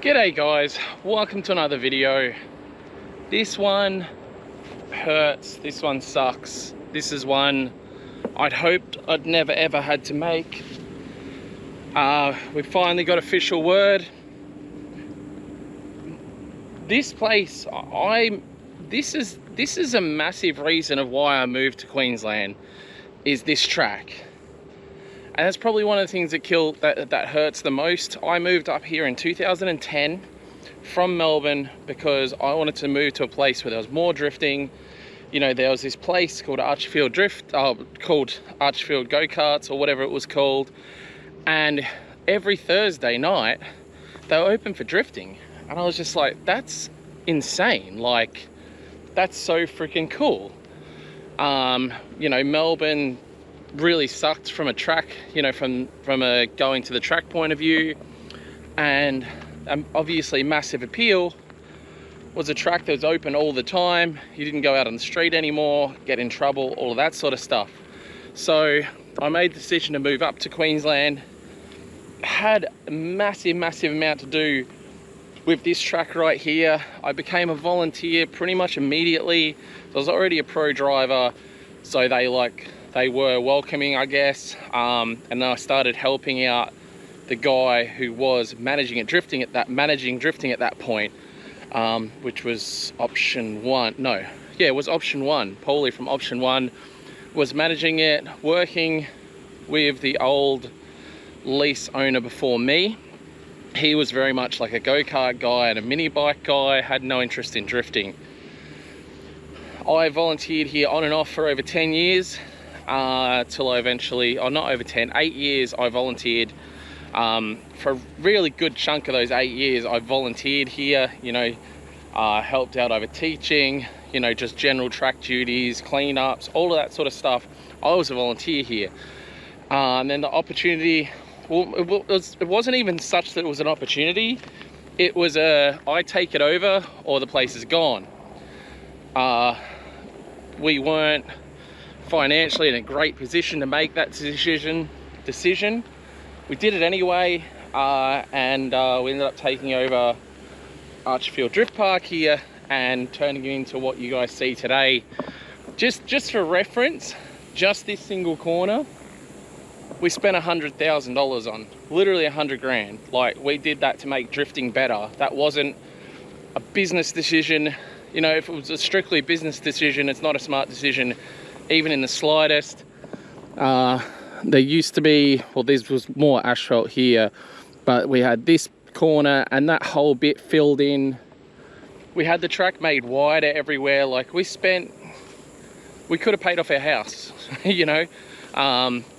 G'day guys, welcome to another video. This one hurts, this one sucks. This is one I'd hoped I'd never ever had to make. We finally got official word. This place, this is a massive reason of why I moved to Queensland, is this track. And that's probably one of the things that hurts the most. I moved up here in 2010 from Melbourne because I wanted to move to a place where there was more drifting. You know, there was this place called Archfield called Archfield Go-Karts or whatever it was called. And every Thursday night, they were open for drifting. And I was just like, that's insane. Like, that's so freaking cool. You know, Melbourne really sucked from a track, you know, from a going to the track point of view, and obviously massive appeal was a track that was open all the time. You didn't go out on the street anymore, get in trouble, all of that sort of stuff. So I made the decision to move up to Queensland. Had a massive amount to do with this track right here. I became a volunteer pretty much immediately. So I was already a pro driver, so they were welcoming, I guess, and then I started helping out the guy who was managing drifting at that point, which was option one. No, yeah, it was option one. Paulie from option one was managing it, working with the old lease owner before me. He was very much like a go-kart guy and a mini bike guy, had no interest in drifting. I volunteered here on and off for over 10 years. Till I eventually, or not over 10, 8 years I volunteered. For a really good chunk of those 8 years I volunteered here, you know, helped out over teaching, you know, just general track duties, cleanups, all of that sort of stuff. I was a volunteer here. And then the opportunity, well, it wasn't even such that it was an opportunity. It was I take it over or the place is gone. We weren't financially in a great position to make that decision. We did it anyway, and we ended up taking over Archfield Drift Park here and turning it into what you guys see today. Just for reference, just this single corner we spent $100,000 on, literally 100 grand. Like, we did that to make drifting better. That wasn't a business decision. You know, if it was a strictly business decision, it's not a smart decision, even in the slightest. There used to be, well, this was more asphalt here, but we had this corner and that whole bit filled in. We had the track made wider everywhere. Like, we could have paid off our house, you know,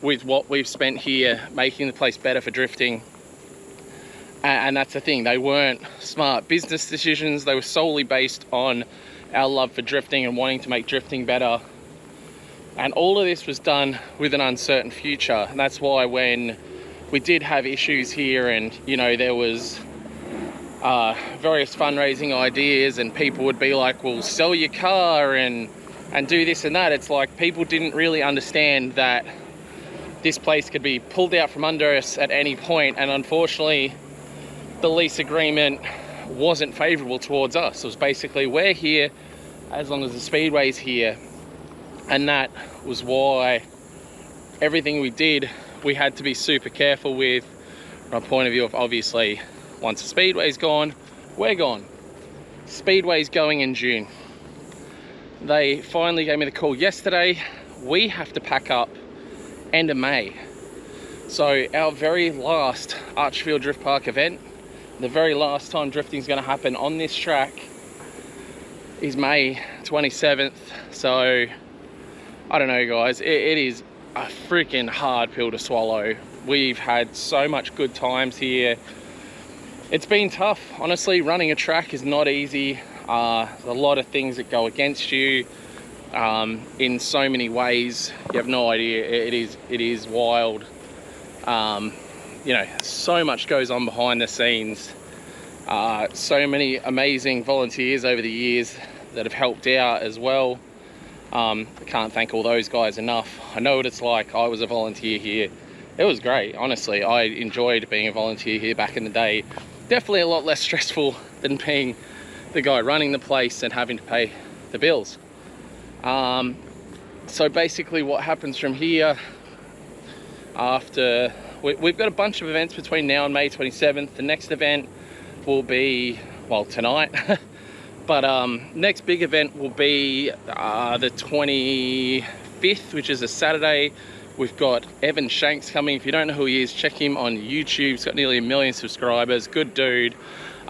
with what we've spent here, making the place better for drifting. And that's the thing, they weren't smart business decisions. They were solely based on our love for drifting and wanting to make drifting better. And all of this was done with an uncertain future. And that's why when we did have issues here and, you know, there was various fundraising ideas and people would be like, well, sell your car and do this and that. It's like, people didn't really understand that this place could be pulled out from under us at any point. And unfortunately, the lease agreement wasn't favorable towards us. It was basically, we're here as long as the speedway's here. And that was why everything we did, we had to be super careful with, from a point of view of, obviously, once the speedway's gone, we're gone. Speedway's going in June. They finally gave me the call yesterday. We have to pack up end of May. So our very last Archfield Drift Park event, the very last time drifting is going to happen on this track, is May 27th. So I don't know, guys, it is a freaking hard pill to swallow. We've had so much good times here. It's been tough, honestly. Running a track is not easy. There's a lot of things that go against you in so many ways. You have no idea. It is wild. You know, so much goes on behind the scenes. So many amazing volunteers over the years that have helped out as well. I can't thank all those guys enough. I know what it's like. I was a volunteer here. It was great, honestly. I enjoyed being a volunteer here back in the day. definitely a lot less stressful than being the guy running the place and having to pay the bills. So basically what happens from here, after we've got a bunch of events between now and May 27th. The next event will be, well, tonight. But next big event will be the 25th, which is a Saturday. We've got Evan Shanks coming. If you don't know who he is, check him on YouTube. He's got nearly 1 million subscribers. Good dude.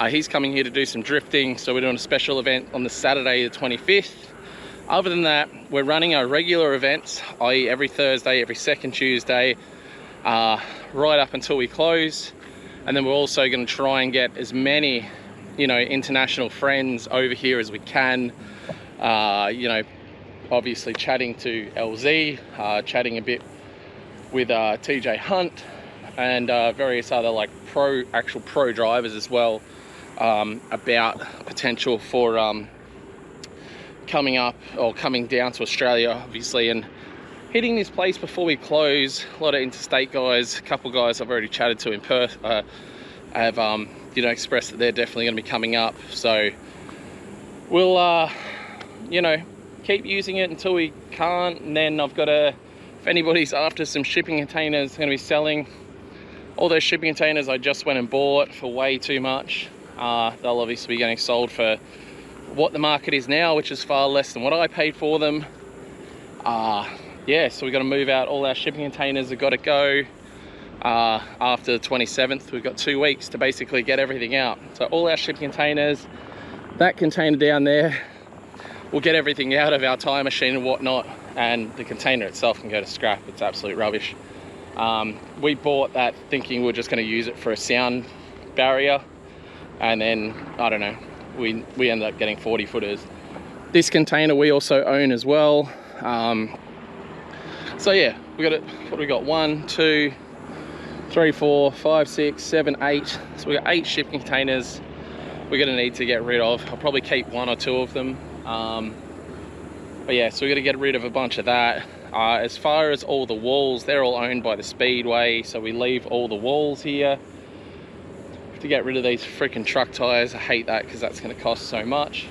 He's coming here to do some drifting. So we're doing a special event on the Saturday, the 25th. Other than that, we're running our regular events, i.e. every Thursday, every second Tuesday, right up until we close. And then we're also going to try and get as many, you know, international friends over here as we can. You know, obviously chatting to LZ, chatting a bit with TJ Hunt, and various other like actual pro drivers as well, about potential for coming up or coming down to Australia, obviously, and hitting this place before we close. A lot of interstate guys, a couple guys I've already chatted to in Perth have you know, expressed that they're definitely going to be coming up. So we'll you know, keep using it until we can't. And then I've got if anybody's after some shipping containers, going to be selling all those shipping containers I just went and bought for way too much. They'll obviously be getting sold for what the market is now, which is far less than what I paid for them. Yeah, so we've got to move out all our shipping containers. Have got to go after the 27th. We've got 2 weeks to basically get everything out. So all our shipping containers, that container down there, we'll get everything out of our tire machine and whatnot, and the container itself can go to scrap. It's absolute rubbish. We bought that thinking we're just going to use it for a sound barrier, and then I don't know, we ended up getting 40 footers. This container we also own as well. So yeah, we got it. What do we got? 1, 2, 3, 4, 5, 6, 7, 8. So we got 8 shipping containers we're gonna need to get rid of. I'll probably keep 1 or 2 of them. But yeah, so we're gonna get rid of a bunch of that. As far as all the walls, they're all owned by the Speedway, so we leave all the walls here. To get rid of these freaking truck tires. I hate that because that's going to cost so much.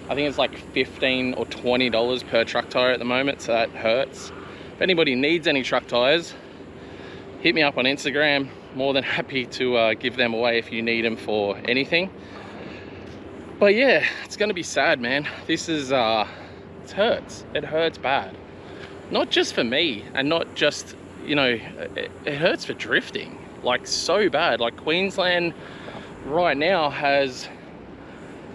I think it's like $15 or $20 per truck tire at the moment, so that hurts. If anybody needs any truck tires, hit me up on Instagram. More than happy to give them away if you need them for anything. But yeah, it's going to be sad, man. This is it hurts. It hurts bad. Not just for me, and not just, you know, it hurts for drifting. Like so bad. Like Queensland right now has,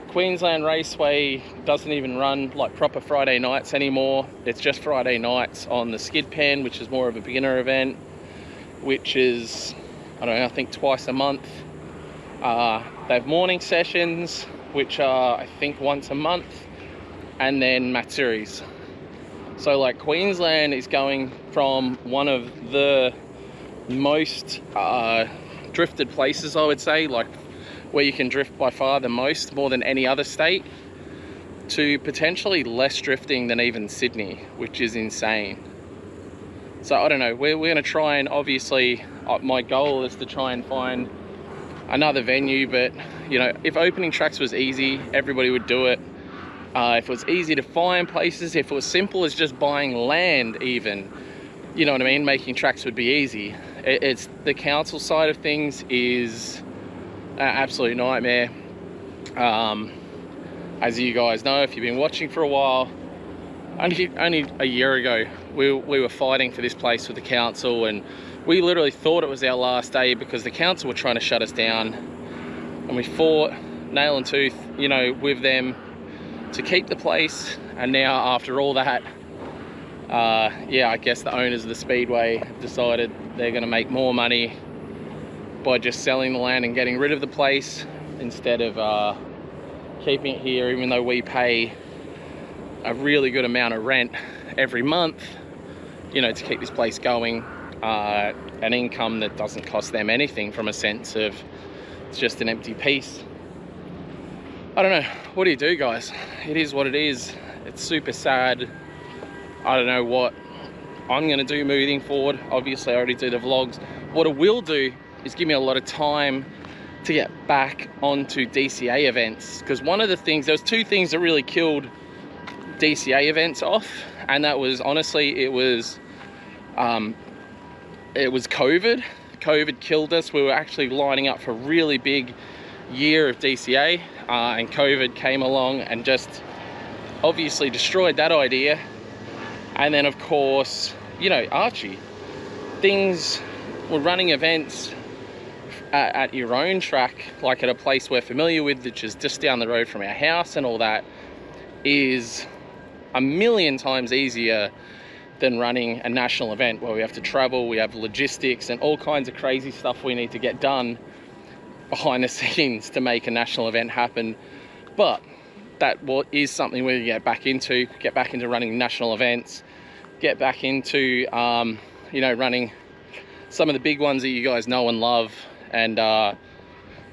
Queensland Raceway doesn't even run like proper Friday nights anymore. It's just Friday nights on the skid pen, which is more of a beginner event, which is, I don't know, I think twice a month. They have morning sessions, which are I think once a month, and then Matsuris. So like Queensland is going from one of the most drifted places, I would say, like where you can drift by far the most, more than any other state, to potentially less drifting than even Sydney, which is insane. So I don't know, we're going to try and, obviously my goal is to try and find another venue, but you know, if opening tracks was easy, everybody would do it. If it was easy to find places, if it was simple as just buying land even, you know what I mean, making tracks would be easy. It's the council side of things is an absolute nightmare. As you guys know, if you've been watching for a while, only a year ago we were fighting for this place with the council, and we literally thought it was our last day because the council were trying to shut us down, and we fought nail and tooth, you know, with them to keep the place. And now after all that, yeah, I guess the owners of the Speedway decided they're going to make more money by just selling the land and getting rid of the place instead of keeping it here, even though we pay a really good amount of rent every month, you know, to keep this place going. An income that doesn't cost them anything, from a sense of it's just an empty piece. I don't know, what do you do, guys? It is what it is. It's super sad. I don't know what I'm gonna do moving forward. Obviously I already do the vlogs. What it will do is give me a lot of time to get back onto DCA events, because one of the things, there was two things that really killed DCA events off, and that was, honestly, it was COVID. COVID killed us. We were actually lining up for a really big year of DCA, and COVID came along and just obviously destroyed that idea. And then of course, you know, Archie, things were running events at your own track, like at a place we're familiar with, which is just down the road from our house, and all that is a million times easier than running a national event where we have to travel, we have logistics and all kinds of crazy stuff we need to get done behind the scenes to make a national event happen. But that is something we get back into running national events, get back into you know, running some of the big ones that you guys know and love, and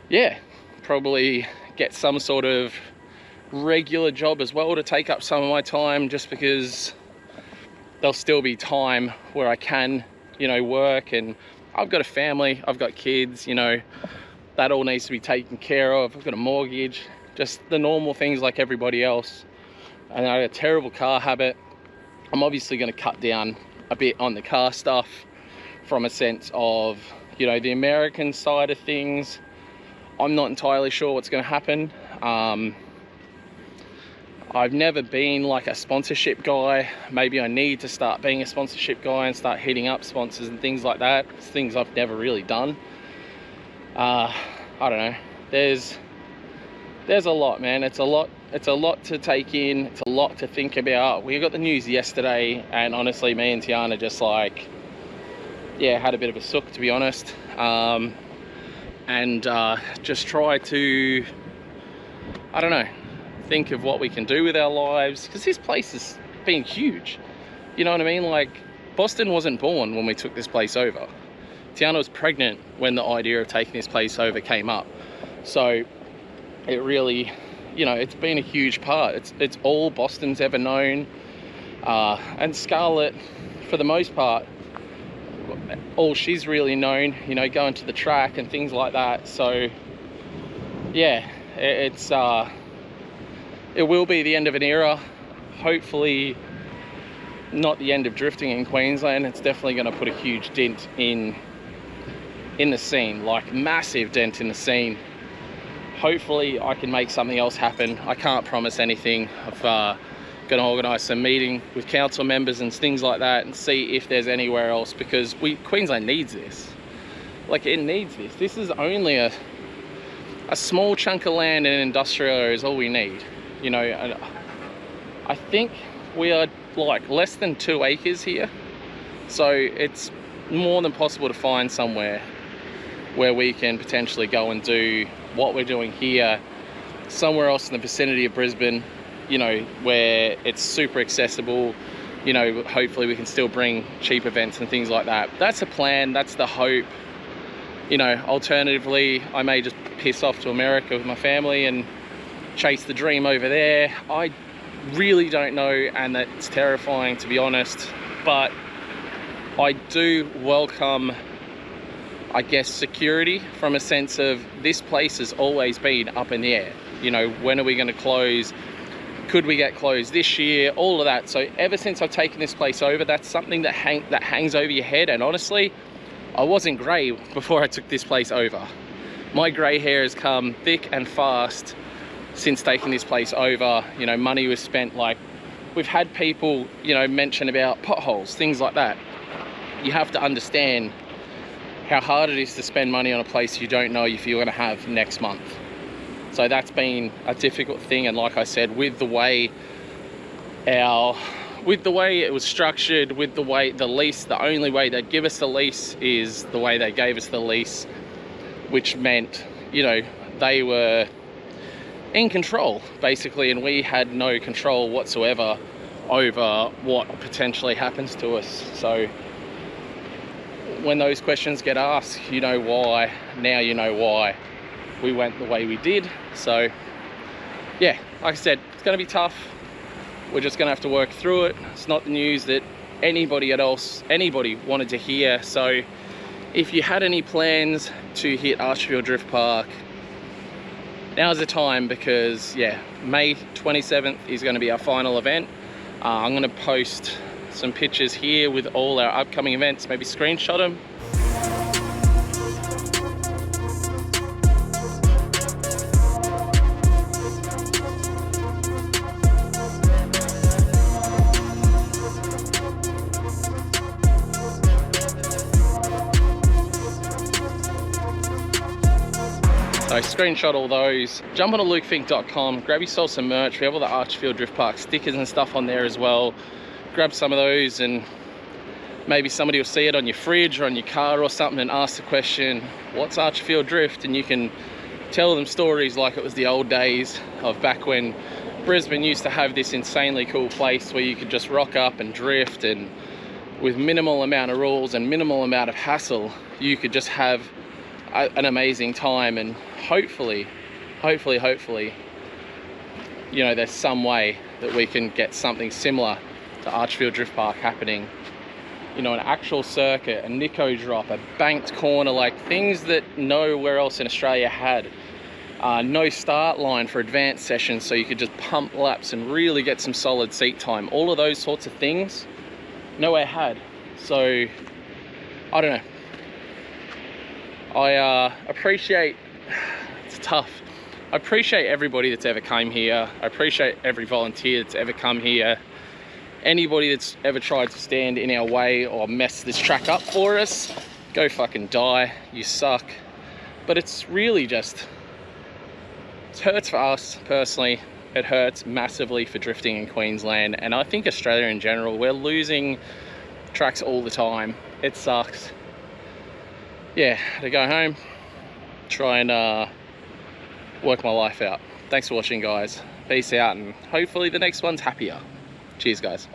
yeah, probably get some sort of regular job as well to take up some of my time, just because there'll still be time where I can, you know, work, and I've got a family, I've got kids, you know, that all needs to be taken care of. I've got a mortgage, just the normal things like everybody else. And I have a terrible car habit. I'm obviously going to cut down a bit on the car stuff, from a sense of, you know, the American side of things. I'm not entirely sure what's going to happen. I've never been like a sponsorship guy. Maybe I need to start being a sponsorship guy and start hitting up sponsors and things like that. It's things I've never really done. I don't know. There's a lot, man. It's a lot to take in. It's a lot to think about. We got the news yesterday, and honestly, me and Tiana just like, yeah, had a bit of a sook, to be honest. And just try to, I don't know, think of what we can do with our lives, because this place has been huge. You know what I mean? Like, Boston wasn't born when we took this place over. Tiana was pregnant when the idea of taking this place over came up. So it really, you know, it's been a huge part. It's all Boston's ever known. And Scarlett, for the most part, all she's really known, you know, going to the track and things like that. So yeah, it will be the end of an era. Hopefully not the end of drifting in Queensland. It's definitely going to put a huge dent in the scene, like massive dent in the scene. Hopefully I can make something else happen. I can't promise anything. I've going to organise some meeting with council members and things like that, and see if there's anywhere else, because Queensland needs this. Like, it needs this. This is only a small chunk of land in an industrial area is all we need. You know, and I think we are like less than 2 acres here, so it's more than possible to find somewhere where we can potentially go and do what we're doing here somewhere else in the vicinity of Brisbane, you know, where it's super accessible. You know, hopefully we can still bring cheap events and things like that. That's the plan, that's the hope. You know, alternatively, I may just piss off to America with my family and chase the dream over there. I really don't know, and that's terrifying, to be honest. But I do welcome, I guess, security, from a sense of this place has always been up in the air. You know, when are we going to close? Could we get closed this year? All of that. So ever since I've taken this place over, that's something that hangs over your head. And honestly, I wasn't grey before I took this place over. My grey hair has come thick and fast since taking this place over. You know, money was spent. Like, we've had people, you know, mention about potholes, things like that. You have to understand how hard it is to spend money on a place you don't know if you're going to have next month. So that's been a difficult thing. And like I said, with the way it was structured, with the way the lease, the only way they'd give us the lease is the way they gave us the lease, which meant, you know, they were in control basically, and we had no control whatsoever over what potentially happens to us. So when those questions get asked, you know why. Now you know why we went the way we did. So yeah, like I said, it's going to be tough. We're just going to have to work through it. It's not the news that anybody wanted to hear. So if you had any plans to hit Archfield Drift Park, now's the time, because yeah, May 27th is going to be our final event. I'm going to post some pictures here with all our upcoming events, maybe screenshot them. So screenshot all those, jump on to lukefink.com, grab yourself some merch. We have all the Archfield Drift Park stickers and stuff on there as well. Grab some of those, and maybe somebody will see it on your fridge or on your car or something and ask the question, what's Archfield Drift? And you can tell them stories like it was the old days of back when Brisbane used to have this insanely cool place where you could just rock up and drift, and with minimal amount of rules and minimal amount of hassle, you could just have an amazing time. And hopefully, you know, there's some way that we can get something similar to Archfield Drift Park happening. You know, an actual circuit, a Nico drop, a banked corner, like things that nowhere else in Australia had. No start line for advanced sessions, so you could just pump laps and really get some solid seat time. All of those sorts of things, nowhere had. So, I don't know. I appreciate, it's tough. I appreciate everybody that's ever came here. I appreciate every volunteer that's ever come here. Anybody that's ever tried to stand in our way or mess this track up for us, go fucking die, you suck. But it's really just, it hurts for us personally. It hurts massively for drifting in Queensland, and I think Australia in general. We're losing tracks all the time. It sucks. Yeah, to go home, try and work my life out. Thanks for watching, guys. Peace out, and hopefully the next one's happier. Cheers, guys.